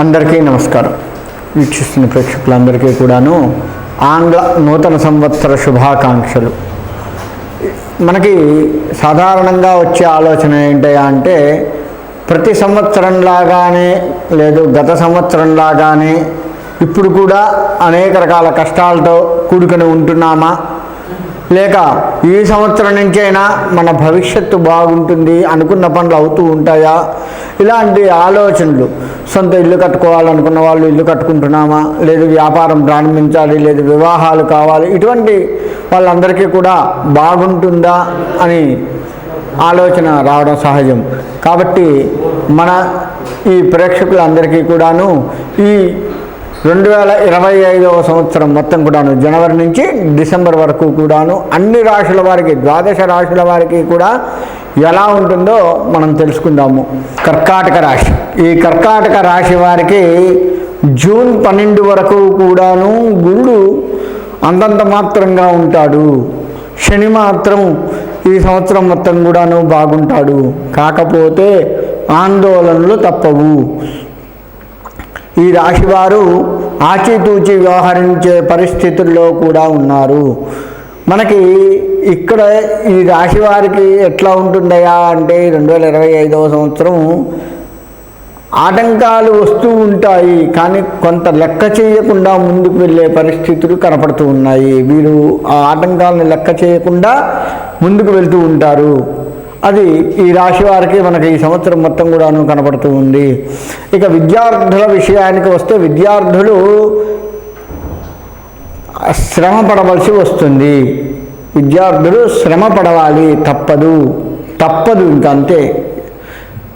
అందరికీ నమస్కారం. వీక్షిస్తున్న ప్రేక్షకులందరికీ కూడాను ఆంగ్ల నూతన సంవత్సర శుభాకాంక్షలు. మనకి సాధారణంగా వచ్చే ఆలోచన ఏంటయ్యా అంటే, ప్రతి సంవత్సరంలాగానే లేదు గత సంవత్సరంలాగానే ఇప్పుడు కూడా అనేక రకాల కష్టాలతో కూడుకొని ఉంటున్నామా, లేక ఈ సంవత్సరం నుంచైనా మన భవిష్యత్తు బాగుంటుంది, అనుకున్న పనులు అవుతూ ఉంటాయా, ఇలాంటి ఆలోచనలు. సొంత ఇల్లు కట్టుకోవాలనుకున్న వాళ్ళు ఇల్లు కట్టుకుంటున్నామా, లేదు వ్యాపారం ప్రారంభించాలి, లేదు వివాహాలు కావాలి, ఇటువంటి వాళ్ళందరికీ కూడా బాగుంటుందా అని ఆలోచన రావడం సహజం. కాబట్టి మన ఈ ప్రేక్షకులందరికీ కూడాను ఈ 2025వ సంవత్సరం మొత్తం కూడాను జనవరి నుంచి డిసెంబర్ వరకు కూడాను అన్ని రాశుల వారికి, ద్వాదశ రాశుల వారికి కూడా ఎలా ఉంటుందో మనం తెలుసుకుందాము. కర్కాటక రాశి. ఈ కర్కాటక రాశి వారికి జూన్ 12 వరకు కూడాను గురుడు అంతంత మాత్రంగా ఉంటాడు. శని మాత్రం ఈ సంవత్సరం మొత్తం కూడాను బాగుంటాడు. కాకపోతే ఆందోళనలు తప్పవు. ఈ రాశివారు ఆచితూచి వ్యవహరించే పరిస్థితుల్లో కూడా ఉన్నారు. మనకి ఇక్కడ ఈ రాశి వారికి ఎట్లా ఉంటుందయా అంటే, 2025వ సంవత్సరం ఆటంకాలు వస్తూ ఉంటాయి, కానీ కొంత లెక్క చేయకుండా ముందుకు వెళ్ళే పరిస్థితులు కనపడుతూ ఉన్నాయి. వీరు ఆ ఆటంకాలను లెక్క చేయకుండా ముందుకు వెళ్తూ ఉంటారు. అది ఈ రాశి వారికి మనకి ఈ సంవత్సరం మొత్తం కూడాను కనపడుతూ ఉంది. ఇక విద్యార్థుల విషయానికి వస్తే, విద్యార్థులు శ్రమ పడవలసి వస్తుంది. విద్యార్థులు శ్రమ పడవాలి, తప్పదు ఇంకా అంతే.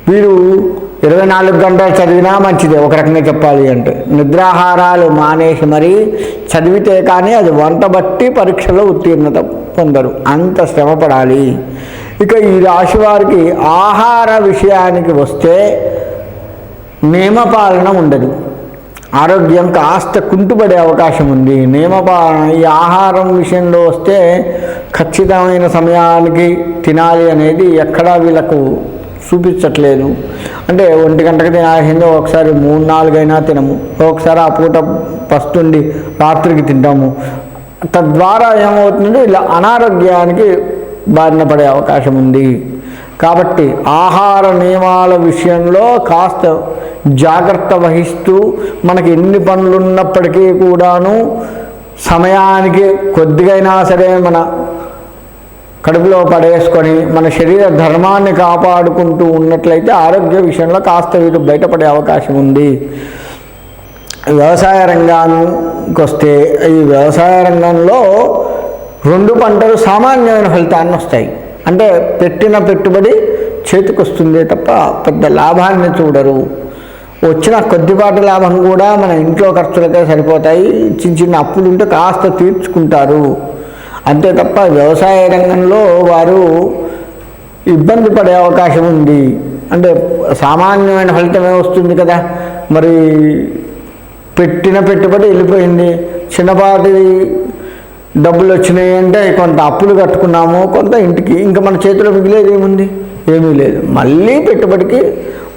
వీరు 24 గంటలు చదివినా మంచిదే, ఒక రకంగా చెప్పాలి అంటే. నిద్రాహారాలు మానేసి మరీ చదివితే కానీ అది వంట బట్టి పరీక్షలో ఉత్తీర్ణత పొందరు, అంత శ్రమ పడాలి. ఇక ఈ రాశి వారికి ఆహార విషయానికి వస్తే నియమపాలన ఉండదు. ఆరోగ్యం కాస్త కుంటుపడే అవకాశం ఉంది. నియమపాలన, ఈ ఆహారం విషయంలో వస్తే ఖచ్చితమైన సమయానికి తినాలి అనేది ఎక్కడా వీళ్ళకు చూపించట్లేదు. అంటే 1 గంటకు తినాల్సిందో ఒకసారి 3-4 అయినా తినము, ఒకసారి ఆ పూట పస్తుండి రాత్రికి తింటాము. తద్వారా ఏమవుతుంది, ఇలా అనారోగ్యానికి బారిన పడే అవకాశం ఉంది. కాబట్టి ఆహార నియమాల విషయంలో కాస్త జాగ్రత్త వహిస్తూ, మనకి ఎన్ని పనులు ఉన్నప్పటికీ కూడాను సమయానికి కొద్దిగైనా సరే మన కడుపులో పడేసుకొని మన శరీర ధర్మాన్ని కాపాడుకుంటూ ఉన్నట్లయితే ఆరోగ్య విషయంలో కాస్త వీరు బయటపడే అవకాశం ఉంది. వ్యవసాయ రంగానికి వస్తే, ఈ వ్యవసాయ రంగంలో 2 పంటలు సామాన్యమైన ఫలితాన్ని వస్తాయి. అంటే పెట్టిన పెట్టుబడి చేతికి వస్తుంది తప్ప పెద్ద లాభాన్ని చూడరు. వచ్చిన కొద్దిపాటి లాభం కూడా మన ఇంట్లో ఖర్చులకే సరిపోతాయి. చిన్న అప్పులు ఉంటే కాస్త తీర్చుకుంటారు, అంతే తప్ప వ్యవసాయ రంగంలో వారు ఇబ్బంది పడే అవకాశం ఉంది. అంటే సామాన్యమైన ఫలితమే వస్తుంది కదా, మరి పెట్టిన పెట్టుబడి వెళ్ళిపోయింది, చిన్నపాటి డబ్బులు వచ్చినాయి అంటే కొంత అప్పులు కట్టుకున్నాము, కొంత ఇంటికి, ఇంకా మన చేతిలో మిగిలేదు ఏముంది, ఏమీ లేదు. మళ్ళీ పెట్టుబడికి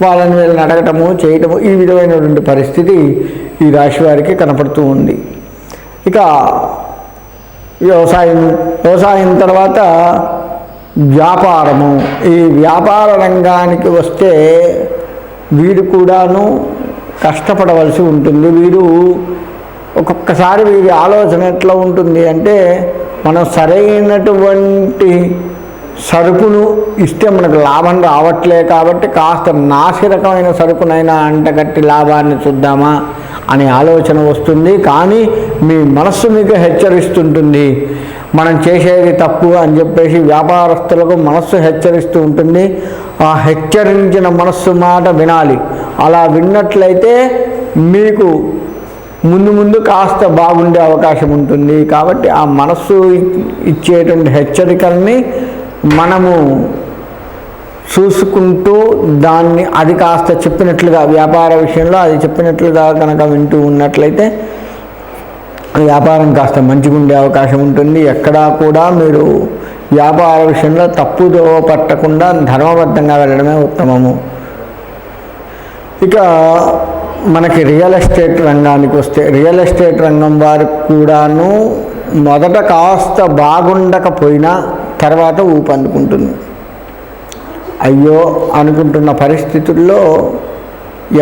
వాళ్ళని వీళ్ళని అడగటము, చేయటము, ఈ విధమైనటువంటి పరిస్థితి ఈ రాశి వారికి కనపడుతూ ఉంది. ఇక వ్యవసాయం తర్వాత వ్యాపారము. ఈ వ్యాపార రంగానికి వస్తే వీరు కూడాను కష్టపడవలసి ఉంటుంది. వీరు ఒక్కొక్కసారి వీరి ఆలోచన ఎట్లా ఉంటుంది అంటే, మనం సరైనటువంటి సరుకును ఇస్తే మనకు లాభం రావట్లే కాబట్టి కాస్త నాసిరకమైన సరుకునైనా అంటగట్టి లాభాన్ని చూద్దామా అనే ఆలోచన వస్తుంది. కానీ మీ మనస్సు మీకు హెచ్చరిస్తుంటుంది, మనం చేసేది తప్పు అని చెప్పేసి వ్యాపారస్తులకు మనస్సు హెచ్చరిస్తూ ఉంటుంది. ఆ హెచ్చరించిన మనస్సు మాట వినాలి. అలా విన్నట్లయితే మీకు ముందు కాస్త బాగుండే అవకాశం ఉంటుంది. కాబట్టి ఆ మనస్సు ఇచ్చేటువంటి హెచ్చరికల్ని మనము చూసుకుంటూ దాన్ని, అది కాస్త చెప్పినట్లుగా, వ్యాపార విషయంలో అది చెప్పినట్లుగా కనుక వింటూ ఉన్నట్లయితే వ్యాపారం కాస్త మంచిగా ఉండే అవకాశం ఉంటుంది. ఎక్కడా కూడా మీరు వ్యాపార విషయంలో తప్పుదో పట్టకుండా ధర్మబద్ధంగా వెళ్ళడమే ఉత్తమము. ఇక మనకి రియల్ ఎస్టేట్ రంగానికి వస్తే, రియల్ ఎస్టేట్ రంగం వారికి కూడాను మొదట కాస్త బాగుండకపోయినా తర్వాత ఊపందుకుంటుంది. అయ్యో అనుకుంటున్న పరిస్థితుల్లో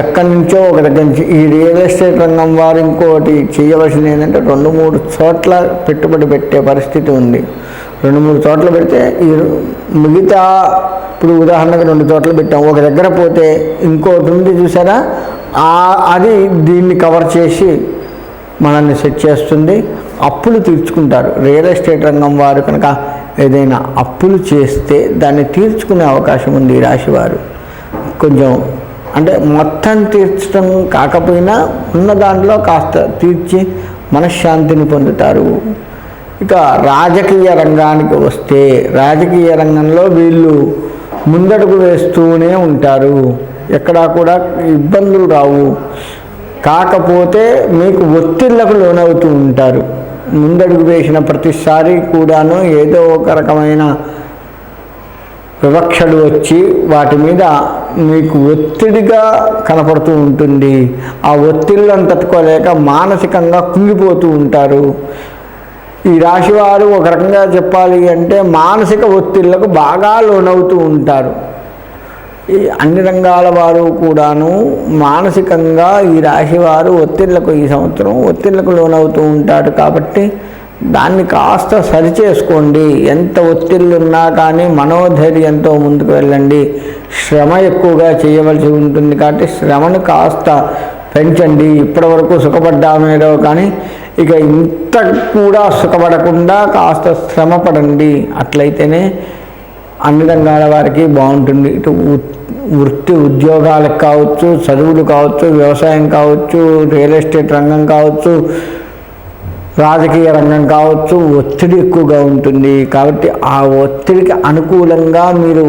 ఎక్కడి నుంచో ఒక దగ్గర నుంచి ఈ రియల్ ఎస్టేట్ రంగం వారు ఇంకోటి చేయవలసింది ఏంటంటే 2-3 చోట్ల పెట్టుబడి పెట్టే పరిస్థితి ఉంది. 2-3 చోట్ల పెడితే ఈ మిగతా, ఇప్పుడు ఉదాహరణకు 2 చోట్ల పెట్టాం, ఒక దగ్గర పోతే ఇంకోటి ఉంది చూసారా, అది దీన్ని కవర్ చేసి మనల్ని సెట్ చేస్తుంది. అప్పులు తీర్చుకుంటారు. రియల్ ఎస్టేట్ రంగం వారు కనుక ఏదైనా అప్పులు చేస్తే దాన్ని తీర్చుకునే అవకాశం ఉంది ఈ రాశివారు. కొంచెం అంటే మొత్తం తీర్చడం కాకపోయినా ఉన్న దాంట్లో కాస్త తీర్చి మనశ్శాంతిని పొందుతారు. ఇక రాజకీయ రంగానికి వస్తే, రాజకీయ రంగంలో వీళ్ళు ముందడుగు వేస్తూనే ఉంటారు. ఎక్కడా కూడా ఇబ్బందులు రావు. కాకపోతే మీకు ఒత్తిళ్లకు లోనవుతూ ఉంటారు. ముందడుగు వేసిన ప్రతిసారి కూడాను ఏదో ఒక రకమైన వివక్షలు వచ్చి వాటి మీద మీకు ఒత్తిడిగా కనపడుతూ ఉంటుంది. ఆ ఒత్తిళ్ళను తట్టుకోలేక మానసికంగా కుంగిపోతూ ఉంటారు. ఈ రాశివారు ఒక రకంగా చెప్పాలి అంటే మానసిక ఒత్తిళ్లకు బాగా లోనవుతూ ఉంటారు. ఈ అన్ని రంగాల వారు కూడాను మానసికంగా ఈ రాశివారు ఈ సంవత్సరం ఒత్తిళ్లకు లోనవుతూ ఉంటారు. కాబట్టి దాన్ని కాస్త సరిచేసుకోండి. ఎంత ఒత్తిళ్ళున్నా కానీ మనోధైర్యంతో ముందుకు వెళ్ళండి. శ్రమ ఎక్కువగా చేయవలసి ఉంటుంది కాబట్టి శ్రమను కాస్త పెంచండి. ఇప్పటివరకు సుఖపడ్డామేదో కానీ ఇక ఇంత కూడా సుఖపడకుండా కాస్త శ్రమ పడండి. అట్లయితేనే అన్ని రంగాల వారికి బాగుంటుంది. ఇటు వృత్తి ఉద్యోగాలకు కావచ్చు, చదువులు కావచ్చు, వ్యవసాయం కావచ్చు, రియల్ ఎస్టేట్ రంగం కావచ్చు, రాజకీయ రంగం కావచ్చు, ఒత్తిడి ఎక్కువగా ఉంటుంది. కాబట్టి ఆ ఒత్తిడికి అనుకూలంగా మీరు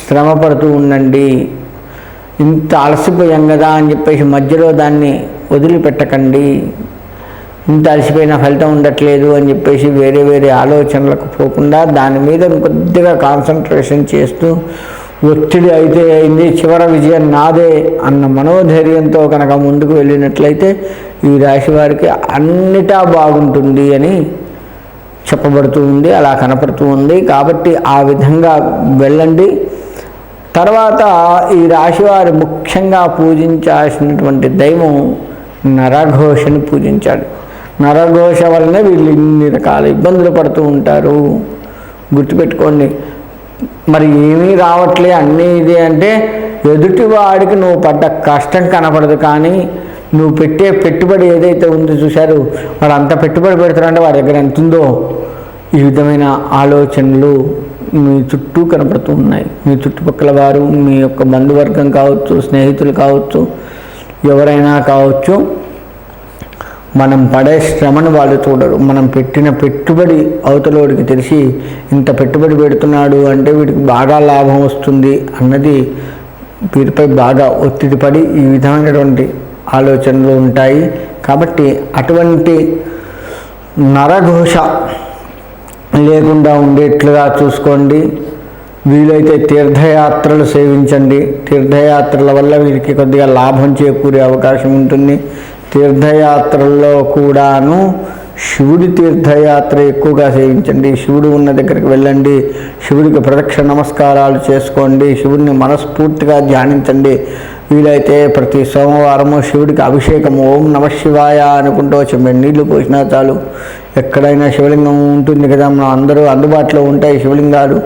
శ్రమ పడుతూ ఉండండి. ఇంత అలసిపోయాం కదా అని చెప్పేసి మధ్యలో దాన్ని వదిలిపెట్టకండి. ఇంత అలసిపోయిన ఫలితం ఉండట్లేదు అని చెప్పేసి వేరే వేరే ఆలోచనలకు పోకుండా దాని మీద కొద్దిగా కాన్సన్ట్రేషన్ చేస్తూ ఒత్తిడి అయితే అయింది, చివరి విజయం నాదే అన్న మనోధైర్యంతో కనుక ముందుకు వెళ్ళినట్లయితే ఈ రాశి వారికి అన్నిటా బాగుంటుంది అని చెప్పబడుతూ ఉంది, అలా కనపడుతూ ఉంది. కాబట్టి ఆ విధంగా వెళ్ళండి. తర్వాత ఈ రాశివారు ముఖ్యంగా పూజించాల్సినటువంటి దైవం నరఘోషని పూజించాలి. నరఘోష వలన వీళ్ళు ఇన్ని రకాల ఇబ్బందులు పడుతూ ఉంటారు. గుర్తుపెట్టుకోండి. మరి ఏమీ రావట్లే అన్నీ ఇదే అంటే ఎదుటివాడికి నువ్వు పడ్డ కష్టం కనపడదు, కానీ నువ్వు పెట్టే పెట్టుబడి ఏదైతే ఉందో చూశారు, వాడు అంత పెట్టుబడి పెడతారంటే వాడి దగ్గర ఎంత ఉందో, ఈ విధమైన ఆలోచనలు మీ చుట్టూ కనపడుతూ ఉన్నాయి. మీ చుట్టుపక్కల వారు, మీ యొక్క బంధువర్గం కావచ్చు, స్నేహితులు కావచ్చు, ఎవరైనా కావచ్చు, మనం పడే శ్రమను వాళ్ళు చూడరు. మనం పెట్టిన పెట్టుబడి అవతలోడికి తెలిసి ఇంత పెట్టుబడి పెడుతున్నాడు అంటే వీడికి బాగా లాభం వస్తుంది అన్నది వీరిపై బాగా ఒత్తిడి పడి ఈ విధమైనటువంటి ఆలోచనలు ఉంటాయి. కాబట్టి అటువంటి నరఘోష లేకుండా ఉండేట్లుగా చూసుకోండి. వీలైతే తీర్థయాత్రలు సేవించండి. తీర్థయాత్రల వల్ల వీరికి కొద్దిగా లాభం చేకూరే అవకాశం ఉంటుంది. తీర్థయాత్రల్లో కూడాను శివుడి తీర్థయాత్ర ఎక్కువగా సేవించండి. శివుడు ఉన్న దగ్గరికి వెళ్ళండి. శివుడికి ప్రదక్షిణ నమస్కారాలు చేసుకోండి. శివుడిని మనస్ఫూర్తిగా ధ్యానించండి. వీలైతే ప్రతి సోమవారము శివుడికి అభిషేకం ఓం నమ శివాయ అనుకుంటూ వచ్చి నీళ్లు పోసినా చాలు. ఎక్కడైనా శివలింగం ఉంటుంది కదా, మనం అందరూ అందుబాటులో ఉంటాయి శివలింగాలు.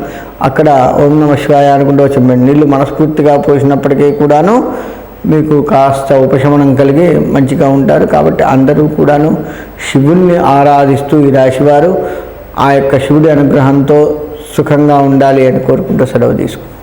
అక్కడ ఓం నమ శివాయ అనుకుంటూ వచ్చి నీళ్లు మనస్ఫూర్తిగా పోసినప్పటికీ కూడాను మీకు కాస్త ఉపశమనం కలిగి మంచిగా ఉంటారు. కాబట్టి అందరూ కూడాను శివుణ్ణి ఆరాధిస్తూ ఈ రాశివారు ఆ యొక్క శివుడి అనుగ్రహంతో సుఖంగా ఉండాలి అని కోరుకుంటూ సెలవు తీసుకుంటారు.